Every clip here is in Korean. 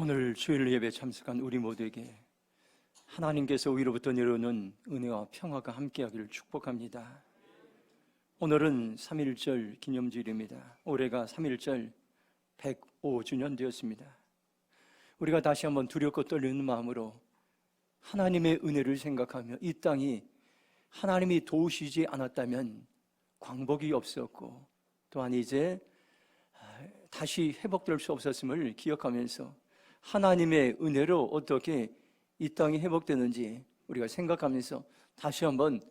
오늘 주일 예배 참석한 우리 모두에게 하나님께서 위로부터 내려오는 은혜와 평화가 함께하기를 축복합니다. 오늘은 3.1절 기념주일입니다. 올해가 3.1절 105주년 되었습니다. 우리가 다시 한번 두렵고 떨리는 마음으로 하나님의 은혜를 생각하며 이 땅이 하나님이 도우시지 않았다면 광복이 없었고 또한 이제 다시 회복될 수 없었음을 기억하면서 하나님의 은혜로 어떻게 이 땅이 회복되는지 우리가 생각하면서 다시 한번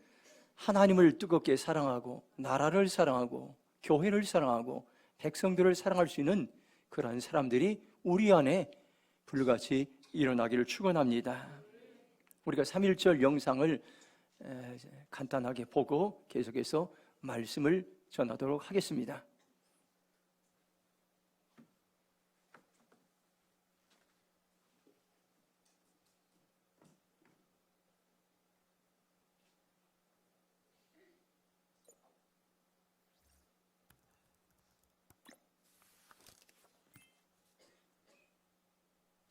하나님을 뜨겁게 사랑하고 나라를 사랑하고 교회를 사랑하고 백성들을 사랑할 수 있는 그러한 사람들이 우리 안에 불같이 일어나기를 축원합니다. 우리가 3.1절 영상을 간단하게 보고 계속해서 말씀을 전하도록 하겠습니다.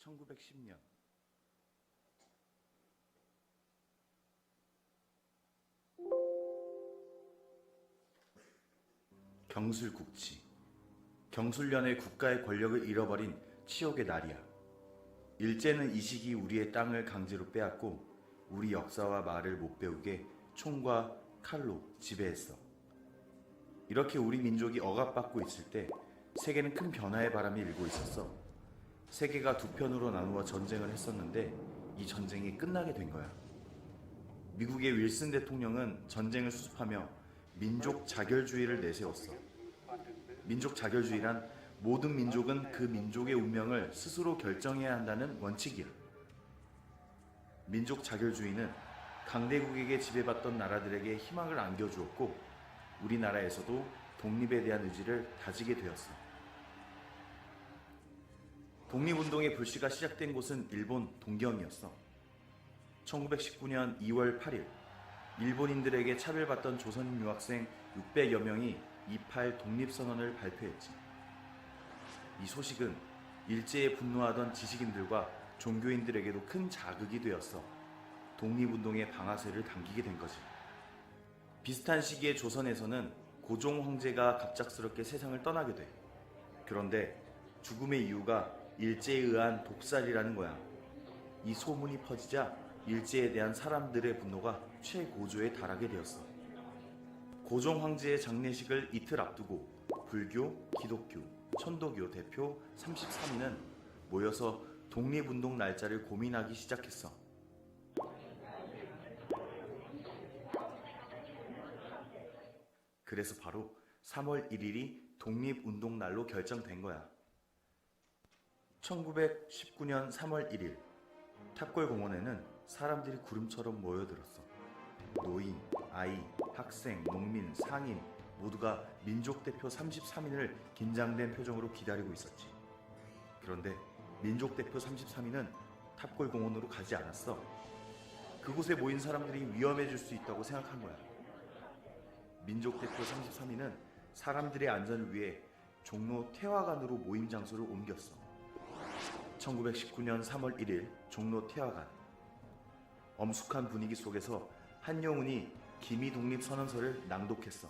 (1910년) 경술국치. 경술련의 국가의 권력을 잃어버린 치욕의 날이야. 일제는 이 시기 우리의 땅을 강제로 빼앗고 우리 역사와 말을 못 배우게 총과 칼로 지배했어. 이렇게 우리 민족이 억압받고 있을 때 세계는 큰 변화의 바람이 일고 있었어. 세계가 두 편으로 나누어 전쟁을 했었는데 이 전쟁이 끝나게 된 거야. 미국의 윌슨 대통령은 전쟁을 수습하며 민족 자결주의를 내세웠어. 민족 자결주의란 모든 민족은 그 민족의 운명을 스스로 결정해야 한다는 원칙이야. 민족 자결주의는 강대국에게 지배받던 나라들에게 희망을 안겨주었고 우리나라에서도 독립에 대한 의지를 다지게 되었어. 독립운동의 불씨가 시작된 곳은 일본 동경이었어. 1919년 2월 8일 일본인들에게 차별받던 조선 유학생 600여 명이 28 독립선언을 발표했지. 이 소식은 일제에 분노하던 지식인들과 종교인들에게도 큰 자극이 되었어. 독립운동의 방아쇠를 당기게 된 거지. 비슷한 시기에 조선에서는 고종 황제가 갑작스럽게 세상을 떠나게 돼. 그런데 죽음의 이유가 일제에 의한 독살이라는 거야. 이 소문이 퍼지자 일제에 대한 사람들의 분노가 최고조에 달하게 되었어. 고종 황제의 장례식을 이틀 앞두고 불교, 기독교, 천도교 대표 33인은 모여서 독립운동 날짜를 고민하기 시작했어. 그래서 바로 3월 1일이 독립운동 날로 결정된 거야. 1919년 3월 1일 탑골공원에는 사람들이 구름처럼 모여들었어. 노인, 아이, 학생, 농민, 상인 모두가 민족대표 33인을 긴장된 표정으로 기다리고 있었지. 그런데 민족대표 33인은 탑골공원으로 가지 않았어. 그곳에 모인 사람들이 위험해질 수 있다고 생각한 거야. 민족대표 33인은 사람들의 안전을 위해 종로 태화관으로 모임 장소를 옮겼어. 1919년 3월 1일 종로 태화관. 엄숙한 분위기 속에서 한영훈이 기미독립선언서를 낭독했어.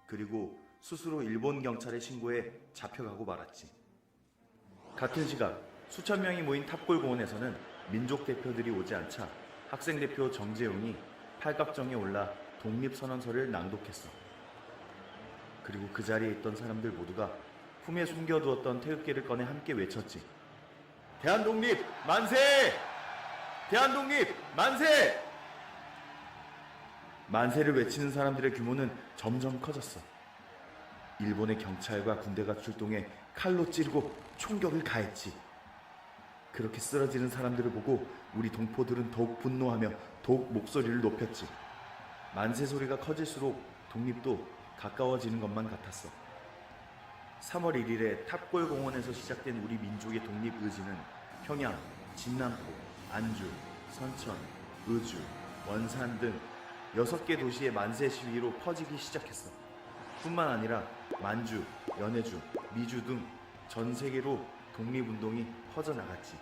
그리고 스스로 일본 경찰에 신고해 잡혀가고 말았지. 같은 시각 수천 명이 모인 탑골공원에서는 민족 대표들이 오지 않자 학생 대표 정재용이 팔각정에 올라 독립선언서를 낭독했어. 그리고 그 자리에 있던 사람들 모두가 품에 숨겨두었던 태극기를 꺼내 함께 외쳤지. 대한독립 만세! 대한독립 만세! 만세를 외치는 사람들의 규모는 점점 커졌어. 일본의 경찰과 군대가 출동해 칼로 찌르고 총격을 가했지. 그렇게 쓰러지는 사람들을 보고 우리 동포들은 더욱 분노하며 더욱 목소리를 높였지. 만세 소리가 커질수록 독립도 가까워지는 것만 같았어. 3월 1일에 탑골공원에서 시작된 우리 민족의 독립 의지는 평양, 진남포, 안주, 선천, 의주, 원산 등 6개 도시의 만세 시위로 퍼지기 시작했어. 뿐만 아니라 만주, 연해주, 미주 등 전 세계로 독립운동이 퍼져나갔지.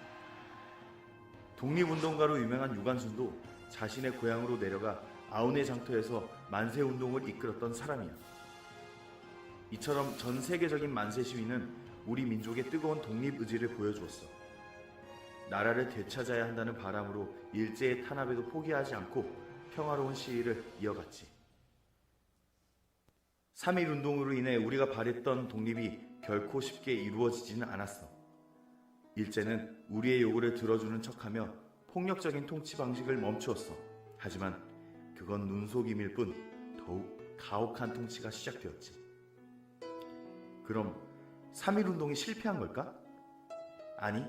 독립운동가로 유명한 유관순도 자신의 고향으로 내려가 아우네 장터에서 만세운동을 이끌었던 사람이야. 이처럼 전 세계적인 만세 시위는 우리 민족의 뜨거운 독립 의지를 보여주었어. 나라를 되찾아야 한다는 바람으로 일제의 탄압에도 포기하지 않고 평화로운 시위를 이어갔지. 3.1운동으로 인해 우리가 바랬던 독립이 결코 쉽게 이루어지지는 않았어. 일제는 우리의 요구를 들어주는 척하며 폭력적인 통치 방식을 멈추었어. 하지만 그건 눈속임일 뿐 더욱 가혹한 통치가 시작되었지. 그럼 3.1운동이 실패한 걸까? 아니,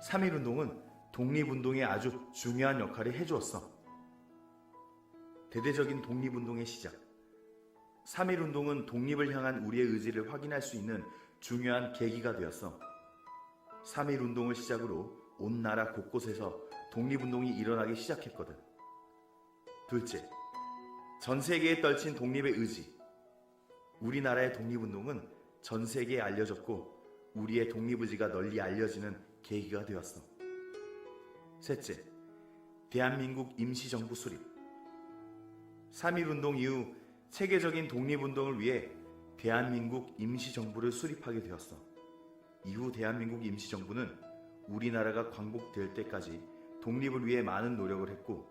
3.1운동은 독립운동에 아주 중요한 역할을 해주었어. 대대적인 독립운동의 시작. 3.1운동은 독립을 향한 우리의 의지를 확인할 수 있는 중요한 계기가 되었어. 3.1운동을 시작으로 온 나라 곳곳에서 독립운동이 일어나기 시작했거든. 둘째, 전 세계에 떨친 독립의 의지. 우리나라의 독립운동은 전 세계에 알려졌고 우리의 독립의지가 널리 알려지는 계기가 되었어. 셋째, 대한민국 임시정부 수립. 3.1운동 이후 체계적인 독립운동을 위해 대한민국 임시정부를 수립하게 되었어. 이후 대한민국 임시정부는 우리나라가 광복될 때까지 독립을 위해 많은 노력을 했고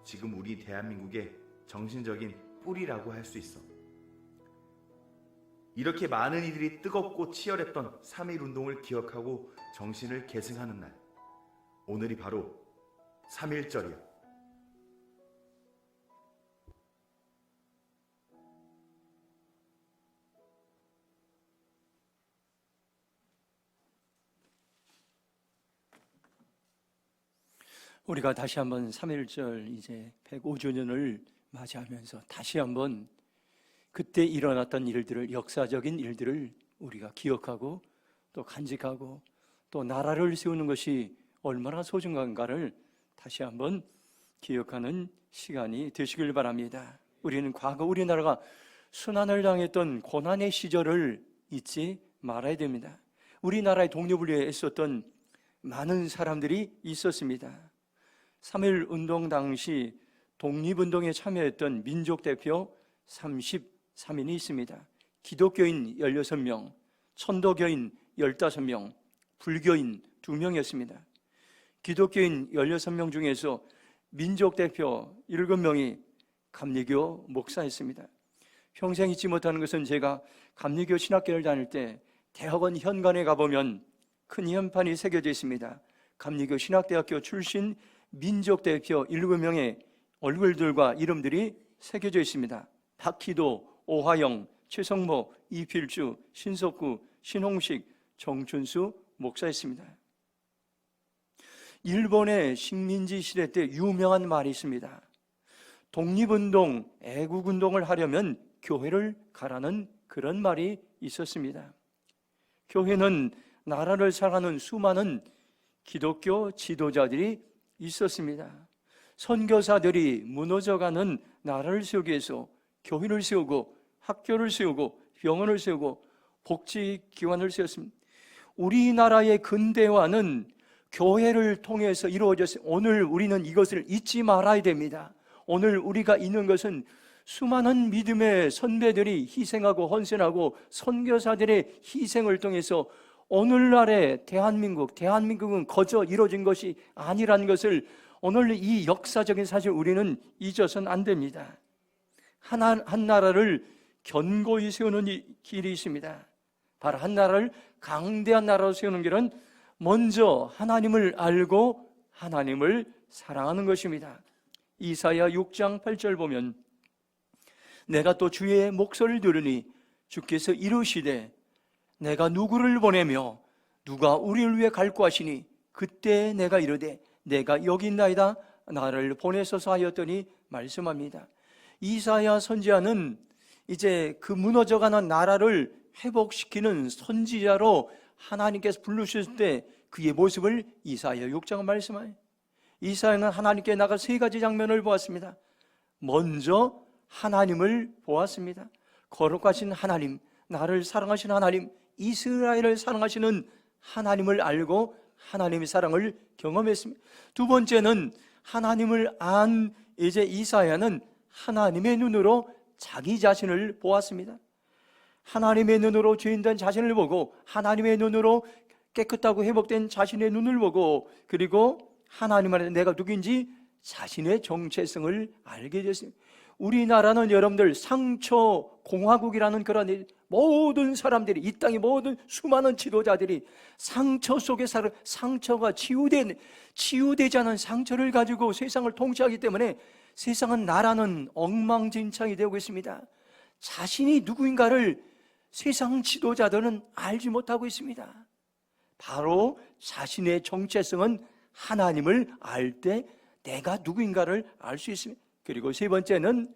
지금 우리 대한민국의 정신적인 뿌리라고 할 수 있어. 이렇게 많은 이들이 뜨겁고 치열했던 3.1운동을 기억하고 정신을 계승하는 날, 오늘이 바로 3.1절이야. 우리가 다시 한번 3.1절 이제 105주년을 맞이하면서 다시 한번 그때 일어났던 일들을, 역사적인 일들을 우리가 기억하고 또 간직하고 또 나라를 세우는 것이 얼마나 소중한가를 다시 한번 기억하는 시간이 되시길 바랍니다. 우리는 과거 우리나라가 순환을 당했던 고난의 시절을 잊지 말아야 됩니다. 우리나라의 독립을 위해 애썼던 많은 사람들이 있었습니다. 3.1운동 당시 독립운동에 참여했던 민족대표 33인이 있습니다. 기독교인 16명, 천도교인 15명, 불교인 2명이었습니다. 기독교인 16명 중에서 민족대표 7명이 감리교 목사였습니다. 평생 잊지 못하는 것은 제가 감리교 신학교를 다닐 때 대학원 현관에 가보면 큰 현판이 새겨져 있습니다. 감리교 신학대학교 출신 민족대표 7명의 얼굴들과 이름들이 새겨져 있습니다. 박희도, 오하영, 최성모, 이필주, 신석구, 신홍식, 정춘수 목사였습니다. 일본의 식민지 시대 때 유명한 말이 있습니다. 독립운동, 애국운동을 하려면 교회를 가라는 그런 말이 있었습니다. 교회는 나라를 사랑하는 수많은 기독교 지도자들이 있었습니다. 선교사들이 무너져가는 나라를 세우기 위해서 교회를 세우고 학교를 세우고 병원을 세우고 복지기관을 세웠습니다. 우리나라의 근대화는 교회를 통해서 이루어졌어요. 오늘 우리는 이것을 잊지 말아야 됩니다. 오늘 우리가 있는 것은 수많은 믿음의 선배들이 희생하고 헌신하고 선교사들의 희생을 통해서 오늘날의 대한민국은 거저 이루어진 것이 아니라는 것을 오늘 이 역사적인 사실 우리는 잊어서는 안 됩니다. 한 나라를 견고히 세우는 길이 있습니다. 바로 한 나라를 강대한 나라로 세우는 길은 먼저 하나님을 알고 하나님을 사랑하는 것입니다. 이사야 6장 8절 보면 내가 또 주의 목소리를 들으니 주께서 이르시되 내가 누구를 보내며 누가 우리를 위해 갈구 하시니 그때 내가 이르되 내가 여기 있나이다 나를 보내소서 하였더니 말씀합니다. 이사야 선지자는 이제 그 무너져가는 나라를 회복시키는 선지자로 하나님께서 부르셨을 때 그의 모습을 이사야 6장은 말씀하여요. 이사야는 하나님께 나가 세 가지 장면을 보았습니다. 먼저 하나님을 보았습니다. 거룩하신 하나님, 나를 사랑하시는 하나님, 이스라엘을 사랑하시는 하나님을 알고 하나님의 사랑을 경험했습니다. 두 번째는 하나님을 안 이제 이사야는 하나님의 눈으로 자기 자신을 보았습니다. 하나님의 눈으로 죄인된 자신을 보고 하나님의 눈으로 깨끗하고 회복된 자신의 눈을 보고 그리고 하나님 안에 내가 누구인지 자신의 정체성을 알게 됐습니다. 우리나라는 여러분들 상처 공화국이라는 그런 모든 사람들이 이 땅의 모든 수많은 지도자들이 상처 속에 살아 상처가 치유되지 않은 상처를 가지고 세상을 통치하기 때문에 세상은 나라는 엉망진창이 되고 있습니다. 자신이 누구인가를 세상 지도자들은 알지 못하고 있습니다. 바로 자신의 정체성은 하나님을 알 때 내가 누구인가를 알 수 있습니다. 그리고 세 번째는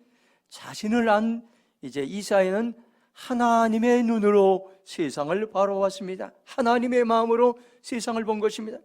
자신을 안 이제 이사야는 하나님의 눈으로 세상을 바라봤습니다. 하나님의 마음으로 세상을 본 것입니다.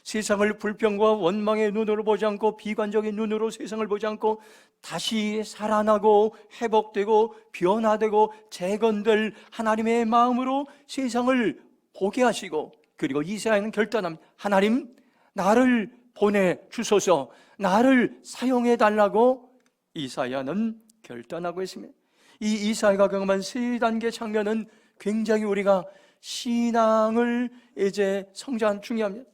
세상을 불평과 원망의 눈으로 보지 않고 비관적인 눈으로 세상을 보지 않고 다시 살아나고 회복되고 변화되고 재건될 하나님의 마음으로 세상을 보게 하시고 그리고 이사야는 결단합니다. 하나님 나를 보내주소서, 나를 사용해 달라고 이사야는 결단하고 있습니다. 이 이사야가 경험한 세 단계 장면은 굉장히 우리가 신앙을 이제 성장한 중요합니다.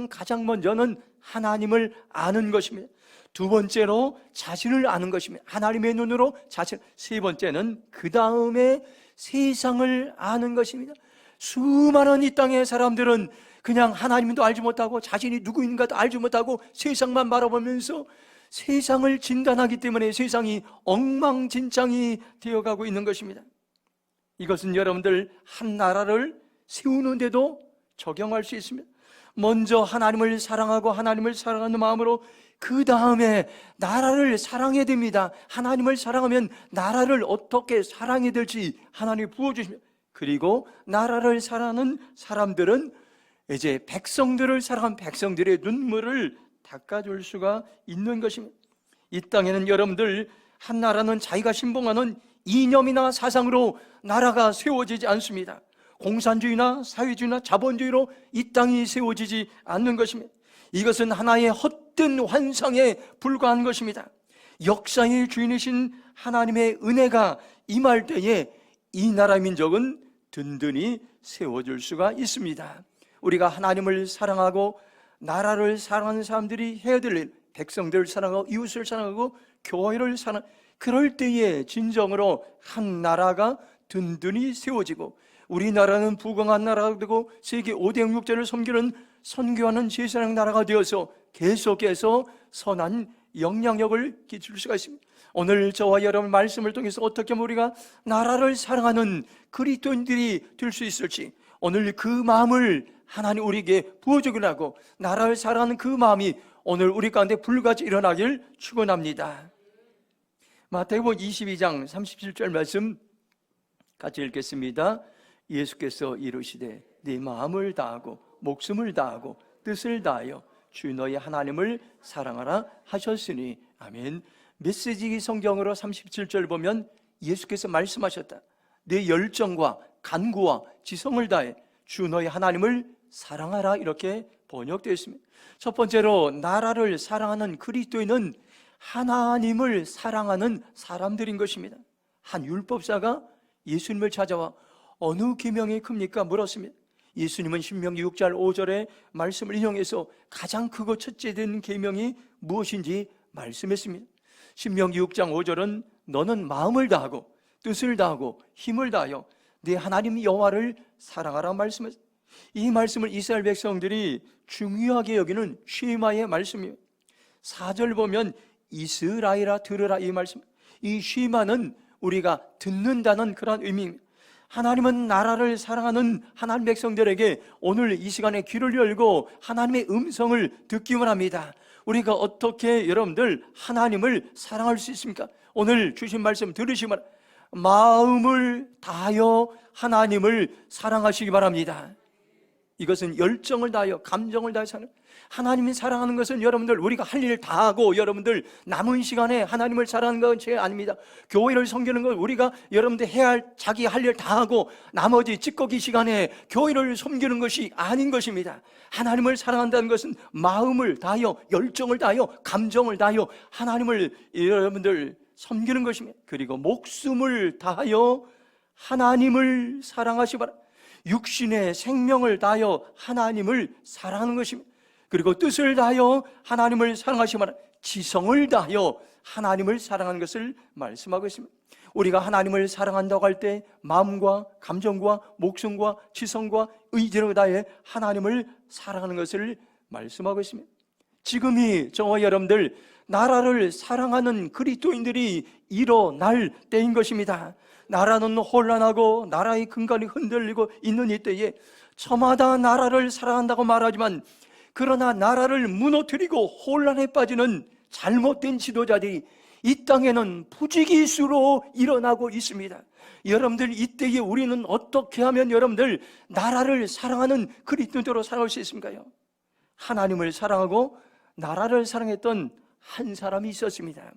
가장 먼저는 하나님을 아는 것입니다. 두 번째로 자신을 아는 것입니다. 하나님의 눈으로 자신. 세 번째는 그 다음에 세상을 아는 것입니다. 수많은 이 땅의 사람들은 그냥 하나님도 알지 못하고 자신이 누구인가도 알지 못하고 세상만 바라보면서 세상을 진단하기 때문에 세상이 엉망진창이 되어가고 있는 것입니다. 이것은 여러분들 한 나라를 세우는데도 적용할 수 있습니다. 먼저 하나님을 사랑하고 하나님을 사랑하는 마음으로 그 다음에 나라를 사랑해야 됩니다. 하나님을 사랑하면 나라를 어떻게 사랑해야 될지 하나님이 부어주십니다. 그리고 나라를 사랑하는 사람들은 이제 백성들을 사랑한 백성들의 눈물을 닦아줄 수가 있는 것입니다. 이 땅에는 여러분들 한 나라는 자기가 신봉하는 이념이나 사상으로 나라가 세워지지 않습니다. 공산주의나 사회주의나 자본주의로 이 땅이 세워지지 않는 것입니다. 이것은 하나의 헛된 환상에 불과한 것입니다. 역사의 주인이신 하나님의 은혜가 임할 때에 이 나라 민족은 든든히 세워질 수가 있습니다. 우리가 하나님을 사랑하고 나라를 사랑하는 사람들이 해야 될 일, 백성들을 사랑하고 이웃을 사랑하고 교회를 사랑, 그럴 때에 진정으로 한 나라가 든든히 세워지고 우리나라는 부강한 나라가 되고 세계 5대 영육제를 섬기는 선교하는 제사장 나라가 되어서 계속해서 선한 영향력을 끼칠 수가 있습니다. 오늘 저와 여러분 말씀을 통해서 어떻게 우리가 나라를 사랑하는 그리스도인들이 될 수 있을지 오늘 그 마음을 하나님 우리에게 부어주기를 하고 나라를 사랑하는 그 마음이 오늘 우리 가운데 불같이 일어나길 축원합니다. 마태복음 22장 37절 말씀 같이 읽겠습니다. 예수께서 이르시되 네 마음을 다하고 목숨을 다하고 뜻을 다하여 주 너희 하나님을 사랑하라 하셨으니 아멘. 메시지 성경으로 37절 보면 예수께서 말씀하셨다. 내 열정과 간구와 지성을 다해 주 너희 하나님을 사랑하라 이렇게 번역되어 있습니다. 첫 번째로 나라를 사랑하는 그리스도인은 하나님을 사랑하는 사람들인 것입니다. 한 율법사가 예수님을 찾아와 어느 계명이 큽니까? 물었습니다. 예수님은 신명기 6장 5절의 말씀을 인용해서 가장 크고 첫째 된 계명이 무엇인지 말씀했습니다. 신명기 6장 5절은 너는 마음을 다하고 뜻을 다하고 힘을 다하여 네 하나님 여호와를 사랑하라 말씀했습니다. 이 말씀을 이스라엘 백성들이 중요하게 여기는 쉐마의 말씀이에요. 4절 보면 이스라엘아 들으라 이 말씀. 이 쉐마는 우리가 듣는다는 그런 의미입니다. 하나님은 나라를 사랑하는 하나님 백성들에게 오늘 이 시간에 귀를 열고 하나님의 음성을 듣기만 합니다. 우리가 어떻게 여러분들 하나님을 사랑할 수 있습니까? 오늘 주신 말씀 들으시면 마음을 다하여 하나님을 사랑하시기 바랍니다. 이것은 열정을 다하여 감정을 다해 사는, 하나님이 사랑하는 것은 여러분들 우리가 할 일 다 하고 여러분들 남은 시간에 하나님을 사랑하는 것이 아닙니다. 교회를 섬기는 건 우리가 여러분들 해야 할 자기 할 일 다 하고 나머지 찌꺼기 시간에 교회를 섬기는 것이 아닌 것입니다. 하나님을 사랑한다는 것은 마음을 다하여 열정을 다하여 감정을 다하여 하나님을 여러분들 섬기는 것입니다. 그리고 목숨을 다하여 하나님을 사랑하시 바랍니다. 육신의 생명을 다하여 하나님을 사랑하는 것입니다. 그리고 뜻을 다하여 하나님을 사랑하시 바랍니다. 지성을 다하여 하나님을 사랑하는 것을 말씀하고 있습니다. 우리가 하나님을 사랑한다고 할 때 마음과 감정과 목숨과 지성과 의지를 다해 하나님을 사랑하는 것을 말씀하고 있습니다. 지금이 저와 여러분들 나라를 사랑하는 그리스도인들이 일어날 때인 것입니다. 나라는 혼란하고 나라의 근간이 흔들리고 있는 이때에 저마다 나라를 사랑한다고 말하지만 그러나 나라를 무너뜨리고 혼란에 빠지는 잘못된 지도자들이 이 땅에는 부지기수로 일어나고 있습니다. 여러분들 이때에 우리는 어떻게 하면 여러분들 나라를 사랑하는 그리스도인으로 살아갈 수 있을까요? 하나님을 사랑하고 나라를 사랑했던 한 사람이 있었습니다.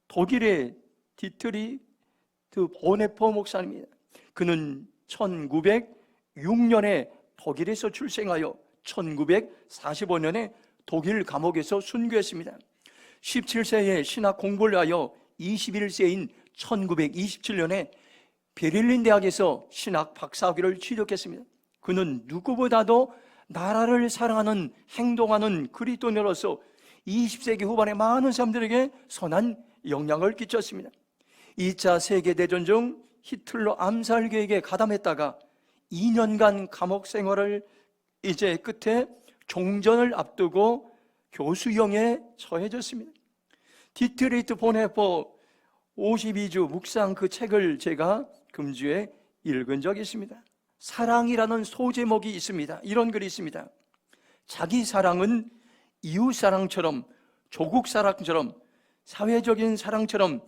독일의 디트리히 보네퍼 목사입니다. 그는 1906년에 독일에서 출생하여 1945년에 독일 감옥에서 순교했습니다. 17세에 신학 공부를 하여 21세인 1927년에 베를린 대학에서 신학 박사학위를 취득했습니다. 그는 누구보다도 나라를 사랑하는 행동하는 그리스도인으로서 20세기 후반에 많은 사람들에게 선한 영향을 끼쳤습니다. 2차 세계대전 중 히틀러 암살 계획에 가담했다가 2년간 감옥 생활을 이제 끝에 종전을 앞두고 교수형에 처해졌습니다. 디트리히 보네퍼 52주 묵상 그 책을 제가 금주에 읽은 적이 있습니다. 사랑이라는 소제목이 있습니다. 이런 글이 있습니다. 자기 사랑은 이웃 사랑처럼, 조국 사랑처럼, 사회적인 사랑처럼,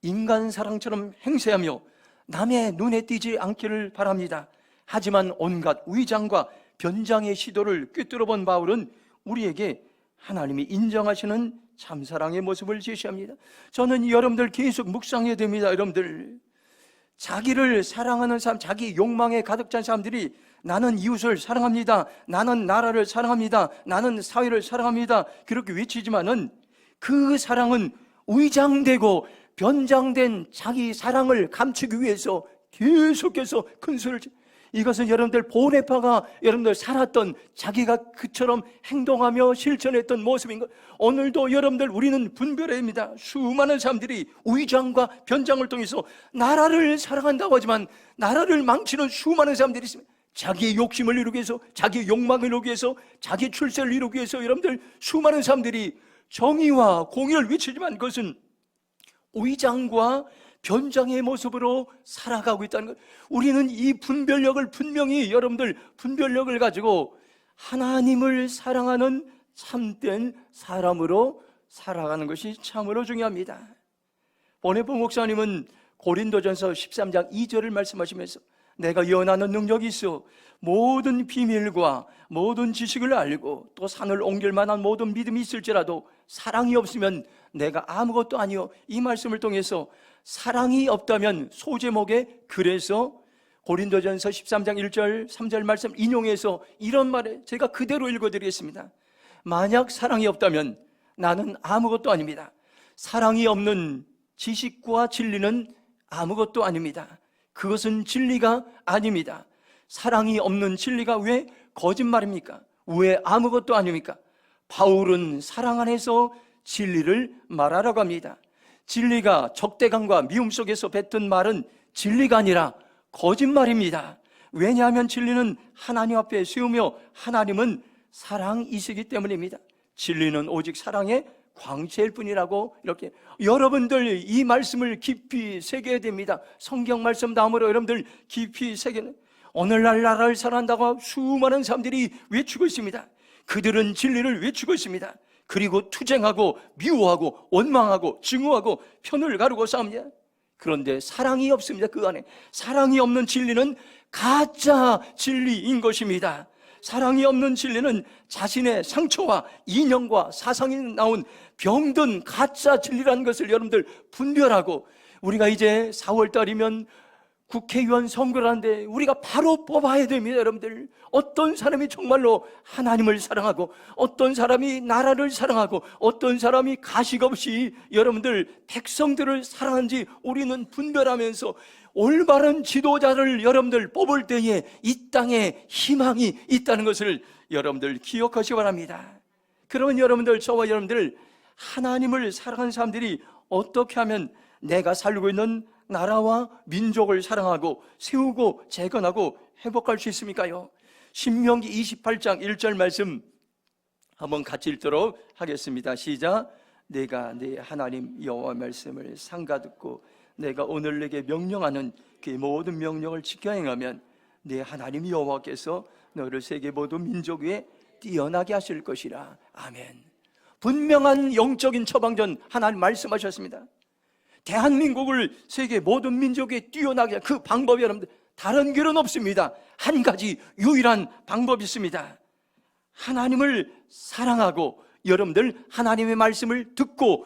인간 사랑처럼 행세하며 남의 눈에 띄지 않기를 바랍니다. 하지만 온갖 위장과 변장의 시도를 꿰뚫어 본 바울은 우리에게 하나님이 인정하시는 참사랑의 모습을 제시합니다. 저는 여러분들 계속 묵상해야 됩니다. 여러분들 자기를 사랑하는 사람, 자기 욕망에 가득 찬 사람들이 나는 이웃을 사랑합니다, 나는 나라를 사랑합니다, 나는 사회를 사랑합니다 그렇게 외치지만은 그 사랑은 위장되고 변장된 자기 사랑을 감추기 위해서 계속해서 큰 소리를 이것은 여러분들 보네파가 여러분들 살았던 자기가 그처럼 행동하며 실천했던 모습인 것. 오늘도 여러분들 우리는 분별해야 합니다. 수많은 사람들이 위장과 변장을 통해서 나라를 사랑한다고 하지만 나라를 망치는 수많은 사람들이 있습니다. 자기의 욕심을 이루기 위해서, 자기의 욕망을 이루기 위해서, 자기의 출세를 이루기 위해서 여러분들 수많은 사람들이 정의와 공의를 외치지만 그것은 위장과 변장의 모습으로 살아가고 있다는 것. 우리는 이 분별력을 분명히 여러분들 분별력을 가지고 하나님을 사랑하는 참된 사람으로 살아가는 것이 참으로 중요합니다. 보네퍼 목사님은 고린도전서 13장 2절을 말씀하시면서 내가 연하는 능력이 있어 모든 비밀과 모든 지식을 알고 또 산을 옮길 만한 모든 믿음이 있을지라도 사랑이 없으면 내가 아무것도 아니요, 이 말씀을 통해서 사랑이 없다면 소제목에 그래서 고린도전서 13장 1절 3절 말씀 인용해서 이런 말에 제가 그대로 읽어드리겠습니다. 만약 사랑이 없다면 나는 아무것도 아닙니다. 사랑이 없는 지식과 진리는 아무것도 아닙니다. 그것은 진리가 아닙니다. 사랑이 없는 진리가 왜 거짓말입니까? 왜 아무것도 아닙니까? 바울은 사랑 안에서 진리를 말하라고 합니다. 진리가 적대감과 미움 속에서 뱉은 말은 진리가 아니라 거짓말입니다. 왜냐하면 진리는 하나님 앞에 세우며 하나님은 사랑이시기 때문입니다. 진리는 오직 사랑의 광채일 뿐이라고 이렇게 여러분들 이 말씀을 깊이 새겨야 됩니다. 성경 말씀 다음으로 여러분들 깊이 새겨는 오늘날 나라를 사랑한다고 수많은 사람들이 외치고 있습니다. 그들은 진리를 외치고 있습니다. 그리고 투쟁하고 미워하고 원망하고 증오하고 편을 가르고 싸웁니다. 그런데 사랑이 없습니다. 그 안에 사랑이 없는 진리는 가짜 진리인 것입니다. 사랑이 없는 진리는 자신의 상처와 인형과 사상이 나온 병든 가짜 진리라는 것을 여러분들 분별하고, 우리가 이제 4월달이면 국회의원 선거를 하는데 우리가 바로 뽑아야 됩니다. 여러분들, 어떤 사람이 정말로 하나님을 사랑하고, 어떤 사람이 나라를 사랑하고, 어떤 사람이 가식 없이 여러분들 백성들을 사랑하는지 우리는 분별하면서 올바른 지도자를 여러분들 뽑을 때에 이 땅에 희망이 있다는 것을 여러분들 기억하시기 바랍니다. 그러면 여러분들, 저와 여러분들, 하나님을 사랑하는 사람들이 어떻게 하면 내가 살고 있는 나라와 민족을 사랑하고 세우고 재건하고 회복할 수 있습니까요? 신명기 28장 1절 말씀 한번 같이 읽도록 하겠습니다. 시작. 내가 네 하나님 여호와 말씀을 삼가 듣고 내가 오늘 내게 명령하는 그 모든 명령을 지켜 행하면 네 하나님 여호와께서 너를 세계 모든 민족 위에 뛰어나게 하실 것이라. 아멘. 분명한 영적인 처방전 하나님 말씀하셨습니다. 대한민국을 세계 모든 민족에 뛰어나게, 그 방법이 여러분들 다른 길은 없습니다. 한 가지 유일한 방법이 있습니다. 하나님을 사랑하고 여러분들 하나님의 말씀을 듣고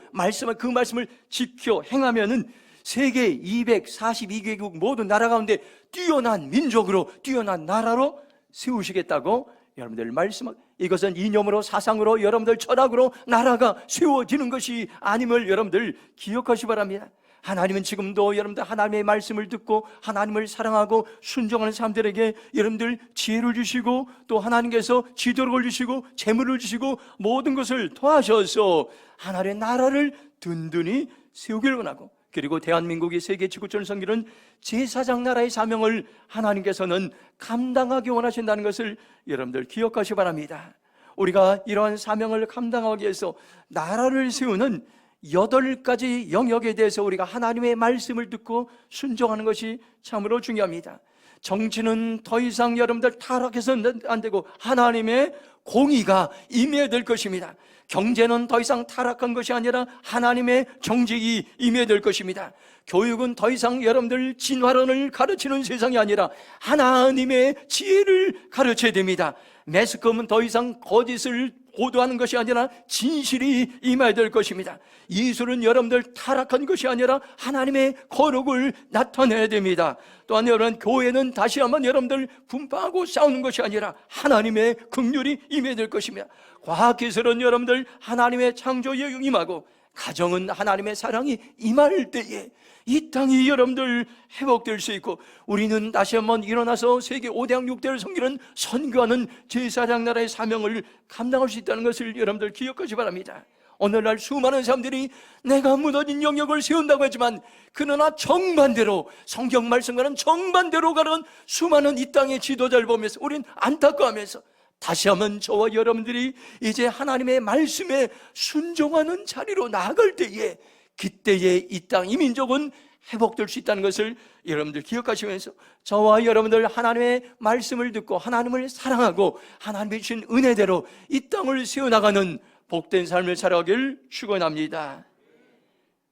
그 말씀을 지켜 행하면은 세계 242개국 모든 나라 가운데 뛰어난 민족으로, 뛰어난 나라로 세우시겠다고 여러분들 말씀하고, 이것은 이념으로, 사상으로, 여러분들 철학으로 나라가 세워지는 것이 아님을 여러분들 기억하시기 바랍니다. 하나님은 지금도 여러분들 하나님의 말씀을 듣고 하나님을 사랑하고 순종하는 사람들에게 여러분들 지혜를 주시고, 또 하나님께서 지도를 주시고 재물을 주시고 모든 것을 도와셔서 하나님의 나라를 든든히 세우길 원하고, 그리고 대한민국이 세계 지구촌을 섬기는 제사장 나라의 사명을 하나님께서는 감당하기 원하신다는 것을 여러분들 기억하시기 바랍니다. 우리가 이러한 사명을 감당하기 위해서 나라를 세우는 8가지 영역에 대해서 우리가 하나님의 말씀을 듣고 순종하는 것이 참으로 중요합니다. 정치는 더 이상 여러분들 타락해서는 안 되고 하나님의 공의가 임해야 될 것입니다. 경제는 더 이상 타락한 것이 아니라 하나님의 정직이 임해야 될 것입니다. 교육은 더 이상 여러분들 진화론을 가르치는 세상이 아니라 하나님의 지혜를 가르쳐야 됩니다. 매스컴은 더 이상 거짓을 보도하는 것이 아니라 진실이 임해야 될 것입니다. 예술은 여러분들 타락한 것이 아니라 하나님의 거룩을 나타내야 됩니다. 또한 여러분, 교회는 다시 한번 여러분들 분파하고 싸우는 것이 아니라 하나님의 긍휼이 임해야 될 것입니다. 과학기술은 여러분들 하나님의 창조에 임하고, 가정은 하나님의 사랑이 임할 때에 이 땅이 여러분들 회복될 수 있고, 우리는 다시 한번 일어나서 세계 5대양 6대를 섬기는 선교하는 제사장 나라의 사명을 감당할 수 있다는 것을 여러분들 기억하시기 바랍니다. 오늘날 수많은 사람들이 내가 무너진 영역을 세운다고 하지만, 그러나 정반대로, 성경 말씀과는 정반대로 가는 수많은 이 땅의 지도자를 보면서 우린 안타까워하면서, 다시 한번 저와 여러분들이 이제 하나님의 말씀에 순종하는 자리로 나아갈 때에, 그때에 이 땅, 이 민족은 회복될 수 있다는 것을 여러분들 기억하시면서, 저와 여러분들 하나님의 말씀을 듣고 하나님을 사랑하고 하나님의 주신 은혜대로 이 땅을 세워나가는 복된 삶을 살아가길 축원합니다.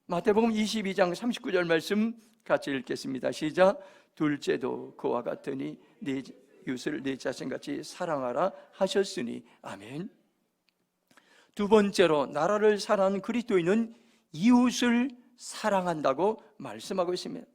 마태복음 22장 39절 말씀 같이 읽겠습니다. 시작. 둘째도 그와 같으니 네 이웃을 네 자신같이 사랑하라 하셨으니. 아멘. 두 번째로, 나라를 사랑하는 그리스도인은 이웃을 사랑한다고 말씀하고 있습니다.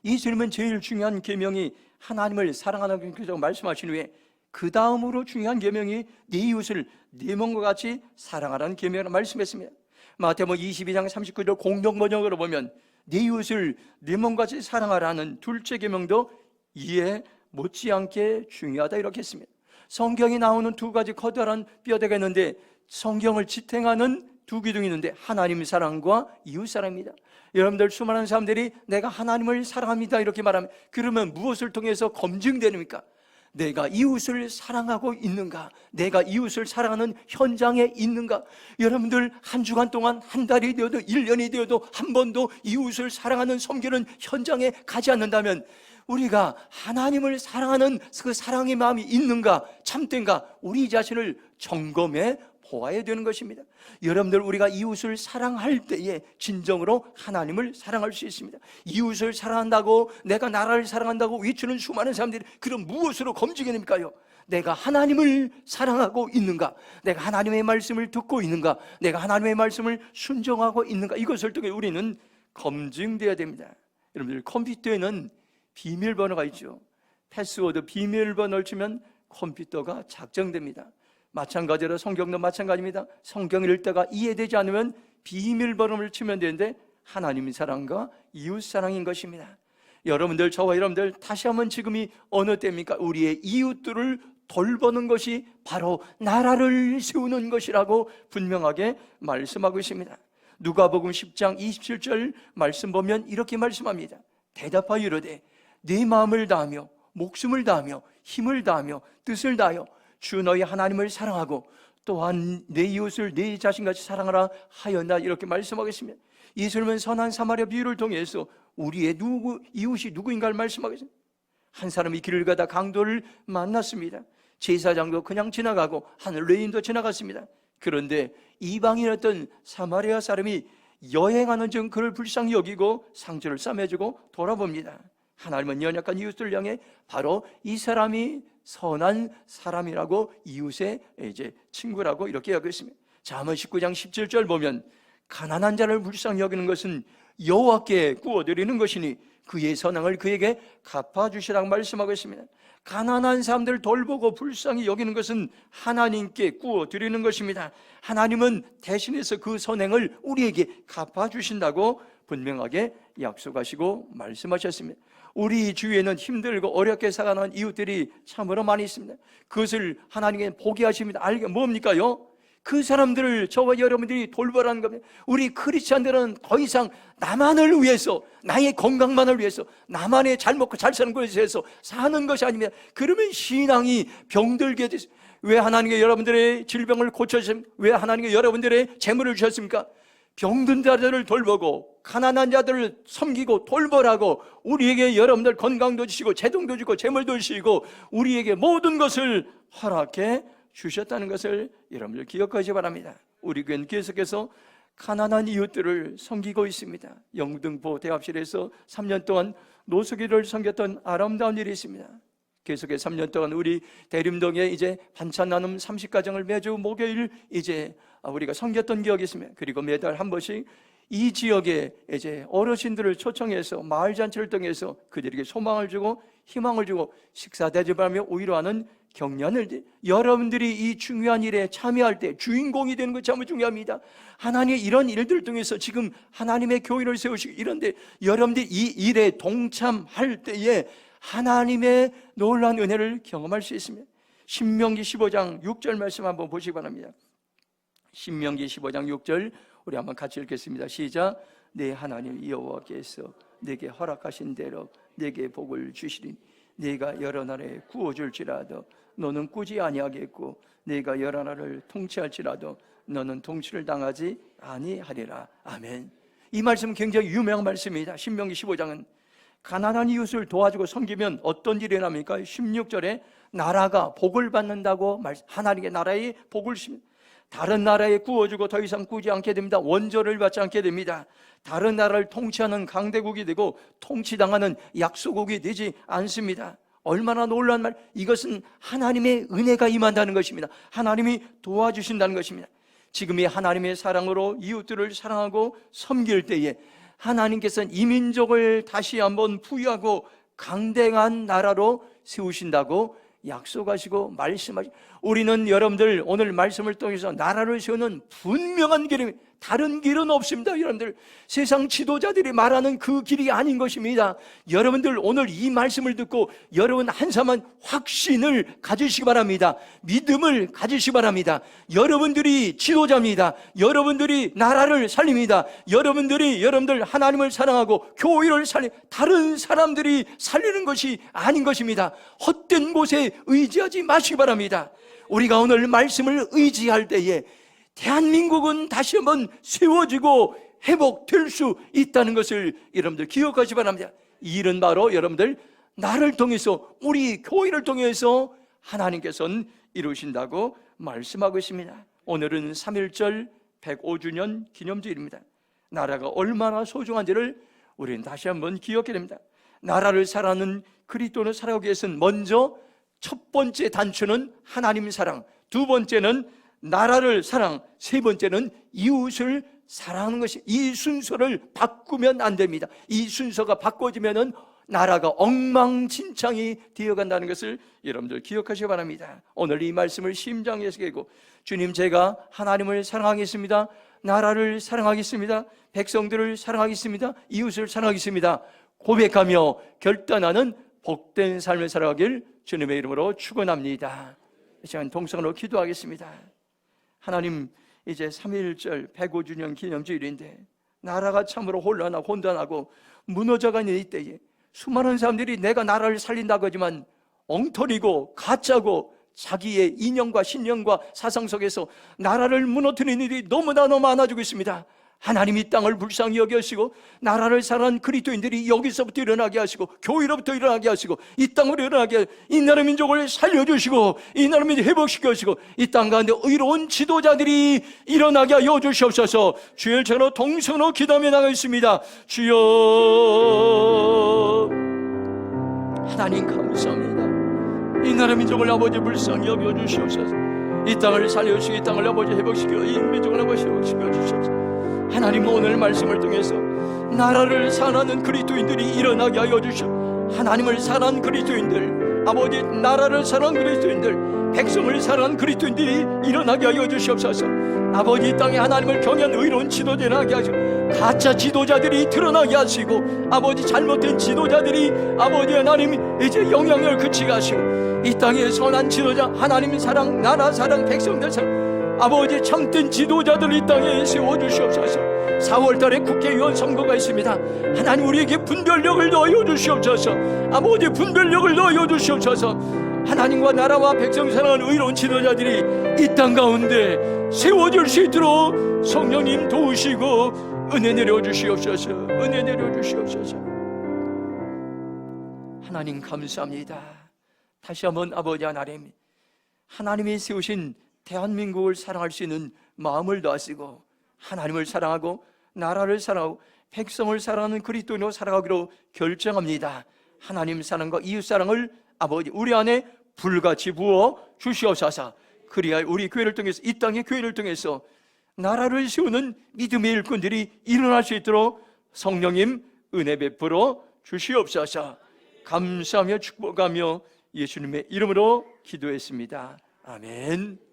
예수님은 제일 중요한 계명이 하나님을 사랑하는 것이라고 말씀하신 후에 그 다음으로 중요한 계명이 네 이웃을 네 몸과 같이 사랑하라는 계명을 말씀했습니다. 마태복음 22장 39절 공동 번역으로 보면 네 이웃을 네 몸과 같이 사랑하라는 둘째 계명도 이에 못지않게 중요하다 이렇게 했습니다. 성경이 나오는 두 가지 커다란 뼈대가 있는데, 성경을 지탱하는 두 기둥이 있는데 하나님 사랑과 이웃 사랑입니다. 여러분들, 수많은 사람들이 내가 하나님을 사랑합니다 이렇게 말하면, 그러면 무엇을 통해서 검증되니까? 내가 이웃을 사랑하고 있는가? 내가 이웃을 사랑하는 현장에 있는가? 여러분들, 한 주간 동안, 한 달이 되어도 1년이 되어도 한 번도 이웃을 사랑하는 섬기는 현장에 가지 않는다면 우리가 하나님을 사랑하는 그 사랑의 마음이 있는가, 참된가, 우리 자신을 점검해 보아야 되는 것입니다. 여러분들, 우리가 이웃을 사랑할 때에 진정으로 하나님을 사랑할 수 있습니다. 이웃을 사랑한다고, 내가 나라를 사랑한다고 외치는 수많은 사람들이 그럼 무엇으로 검증이 됩니까요? 내가 하나님을 사랑하고 있는가? 내가 하나님의 말씀을 듣고 있는가? 내가 하나님의 말씀을 순종하고 있는가? 이것을 통해 우리는 검증되어야 됩니다. 여러분들, 컴퓨터에는 비밀번호가 있죠. 패스워드 비밀번호를 치면 컴퓨터가 작정됩니다. 마찬가지로 성경도 마찬가지입니다. 성경 읽다가 이해되지 않으면 비밀번호를 치면 되는데 하나님의 사랑과 이웃 사랑인 것입니다. 여러분들, 저와 여러분들, 다시 한번 지금이 어느 때입니까? 우리의 이웃들을 돌보는 것이 바로 나라를 세우는 것이라고 분명하게 말씀하고 있습니다. 누가복음 10장 27절 말씀 보면 이렇게 말씀합니다. 대답하여 이르되 네 마음을 다하며 목숨을 다하며 힘을 다하며 뜻을 다하여 주 너희 하나님을 사랑하고 또한 내 이웃을 내 자신같이 사랑하라 하였나, 이렇게 말씀하겠습니다. 예수님은 선한 사마리아 비유를 통해서 우리의 이웃이 누구인가를 말씀하겠습니다. 한 사람이 길을 가다 강도를 만났습니다. 제사장도 그냥 지나가고 한 레인도 지나갔습니다. 그런데 이방인이었던 사마리아 사람이 여행하는 중 그를 불쌍히 여기고 상처를 싸매주고 돌아봅니다. 하나님은 연약한 이웃을 향해 바로 이 사람이 선한 사람이라고, 이웃의 이제 친구라고 이렇게 여겼습니다. 잠언 19장 17절 보면 가난한 자를 불쌍히 여기는 것은 여호와께 구워드리는 것이니 그의 선행을 그에게 갚아주시라고 말씀하고 있습니다. 가난한 사람들을 돌보고 불쌍히 여기는 것은 하나님께 구워드리는 것입니다. 하나님은 대신해서 그 선행을 우리에게 갚아주신다고 분명하게 약속하시고 말씀하셨습니다. 우리 주위에는 힘들고 어렵게 살아가는 이웃들이 참으로 많이 있습니다. 그것을 하나님께 보게 하십니다. 알게 뭡니까요? 그 사람들을 저와 여러분들이 돌보라는 겁니다. 우리 크리스찬들은 더 이상 나만을 위해서, 나의 건강만을 위해서, 나만의 잘 먹고 잘 사는 것에 대해서 사는 것이 아닙니다. 그러면 신앙이 병들게 되죠. 왜 하나님께 여러분들의 질병을 고쳐주십니까? 왜 하나님께 여러분들의 재물을 주셨습니까? 병든 자들을 돌보고 가난한 자들을 섬기고 돌보라고 우리에게 여러분들 건강도 주시고 재동도 주고 재물도 주시고 우리에게 모든 것을 허락해 주셨다는 것을 여러분들 기억하시기 바랍니다. 우리 교회는 계속해서 가난한 이웃들을 섬기고 있습니다. 영등포 대합실에서 3년 동안 노숙인을 섬겼던 아름다운 일이 있습니다. 계속해서 3년 동안 우리 대림동에 이제 반찬 나눔 30가정을 매주 목요일 이제 우리가 섬겼던 기억이 있습니다. 그리고 매달 한 번씩 이 지역에 이제 어르신들을 초청해서 마을 잔치를 통해서 그들에게 소망을 주고 희망을 주고 식사 대접하며 위로하는 격려를, 여러분들이 이 중요한 일에 참여할 때 주인공이 되는 것 참 중요합니다. 하나님의 이런 일들을 통해서 지금 하나님의 교회를 세우시고 이런데 여러분들이 이 일에 동참할 때에 하나님의 놀라운 은혜를 경험할 수 있습니다. 신명기 15장 6절 말씀 한번 보시기 바랍니다. 신명기 15장 6절 우리 한번 같이 읽겠습니다. 시작. 내 하나님 여호와께서 내게 허락하신 대로 내게 복을 주시리니 네가 여러 나라에 구워줄지라도 너는 꾸지 아니하겠고 네가 여러 나라를 통치할지라도 너는 통치를 당하지 아니하리라. 아멘. 이 말씀은 굉장히 유명한 말씀입니다. 신명기 15장은 가난한 이웃을 도와주고 섬기면 어떤 일이 일어납니까? 16절에 나라가 복을 받는다고 하나님의 나라에 복을 주십니다. 다른 나라에 구워주고 더 이상 꾸지 않게 됩니다. 원조를 받지 않게 됩니다. 다른 나라를 통치하는 강대국이 되고 통치당하는 약소국이 되지 않습니다. 얼마나 놀라운 말. 이것은 하나님의 은혜가 임한다는 것입니다. 하나님이 도와주신다는 것입니다. 지금의 하나님의 사랑으로 이웃들을 사랑하고 섬길 때에 하나님께서는 이 민족을 다시 한번 부유하고 강대한 나라로 세우신다고 약속하시고 말씀하시고, 우리는 여러분들 오늘 말씀을 통해서 나라를 세우는 분명한 길입니다. 다른 길은 없습니다. 여러분들, 세상 지도자들이 말하는 그 길이 아닌 것입니다. 여러분들 오늘 이 말씀을 듣고 여러분 한 사람은 확신을 가지시기 바랍니다. 믿음을 가지시기 바랍니다. 여러분들이 지도자입니다. 여러분들이 나라를 살립니다. 여러분들 하나님을 사랑하고 교회를 다른 사람들이 살리는 것이 아닌 것입니다. 헛된 곳에 의지하지 마시기 바랍니다. 우리가 오늘 말씀을 의지할 때에 대한민국은 다시 한번 세워지고 회복될 수 있다는 것을 여러분들 기억하시기 바랍니다. 이 일은 바로 여러분들 나를 통해서, 우리 교회를 통해서 하나님께서는 이루신다고 말씀하고 있습니다. 오늘은 3.1절 105주년 기념주일입니다. 나라가 얼마나 소중한지를 우리는 다시 한번 기억해야 됩니다. 나라를 살아가는 그리스도를 살아가기 위해서는 먼저 첫 번째 단추는 하나님 사랑, 두 번째는 나라를 사랑, 세 번째는 이웃을 사랑하는 것이, 이 순서를 바꾸면 안 됩니다. 이 순서가 바꿔지면은 나라가 엉망진창이 되어간다는 것을 여러분들 기억하시기 바랍니다. 오늘 이 말씀을 심장에서 깨고, 주님, 제가 하나님을 사랑하겠습니다, 나라를 사랑하겠습니다, 백성들을 사랑하겠습니다, 이웃을 사랑하겠습니다 고백하며 결단하는 복된 삶을 살아가길 주님의 이름으로 축원합니다. 이 시간 동성으로 기도하겠습니다. 하나님, 이제 3.1절 105주년 기념주일인데 나라가 참으로 혼란하고 혼돈하고 무너져가는 이때에 수많은 사람들이 내가 나라를 살린다고 하지만 엉터리고 가짜고 자기의 이념과 신념과 사상 속에서 나라를 무너뜨리는 일이 너무나 많아지고 있습니다. 하나님, 이 땅을 불쌍히 여기시고 나라를 사랑하는 그리스도인들이 여기서부터 일어나게 하시고 교회로부터 일어나게 하시고 이 땅으로 일어나게 하시고 이 나라 민족을 살려주시고 이 나라 민족 회복시켜 주시고 이 땅 가운데 의로운 지도자들이 일어나게 하여 주시옵소서. 주의 전으로 동성으로 기도하며 나가겠습니다. 주여, 하나님 감사합니다. 이 나라 민족을 아버지 불쌍히 여겨 주시옵소서. 이 땅을 살려주시고 이 땅을 아버지 회복시켜 이 민족을 아버지 회복시켜 주시옵소서. 하나님, 오늘 말씀을 통해서 나라를 사랑하는 그리스도인들이 일어나게 하여 주시옵소서. 하나님을 사랑하는 그리스도인들, 아버지 나라를 사랑하는 그리스도인들, 백성을 사랑하는 그리스도인들이 일어나게 하여 주시옵소서. 아버지, 이 땅에 하나님을 경외하는 의로운 지도자를 하게 하시고 가짜 지도자들이 드러나게 하시고 아버지 잘못된 지도자들이 아버지 하나님 이제 영향을 그치게 하시고 이 땅에 선한 지도자, 하나님 사랑, 나라 사랑, 백성들 사랑, 아버지 참된 지도자들 이 땅에 세워주시옵소서. 4월달에 국회의원 선거가 있습니다. 하나님, 우리에게 분별력을 넣어 주시옵소서. 아버지, 분별력을 넣어 주시옵소서. 하나님과 나라와 백성 사랑하는 의로운 지도자들이 이 땅 가운데 세워질 수 있도록 성령님 도우시고 은혜 내려주시옵소서. 은혜 내려주시옵소서. 하나님 감사합니다. 다시 한번 아버지 하나님, 하나님이 세우신 대한민국을 사랑할 수 있는 마음을 다하시고 하나님을 사랑하고 나라를 사랑하고 백성을 사랑하는 그리스도인으로 살아가기로 결정합니다. 하나님 사랑과 이웃 사랑을 아버지 우리 안에 불같이 부어 주시옵소서. 그리하여 우리 교회를 통해서, 이 땅의 교회를 통해서 나라를 세우는 믿음의 일꾼들이 일어날 수 있도록 성령님 은혜 베풀어 주시옵소서. 감사하며 축복하며 예수님의 이름으로 기도했습니다. 아멘.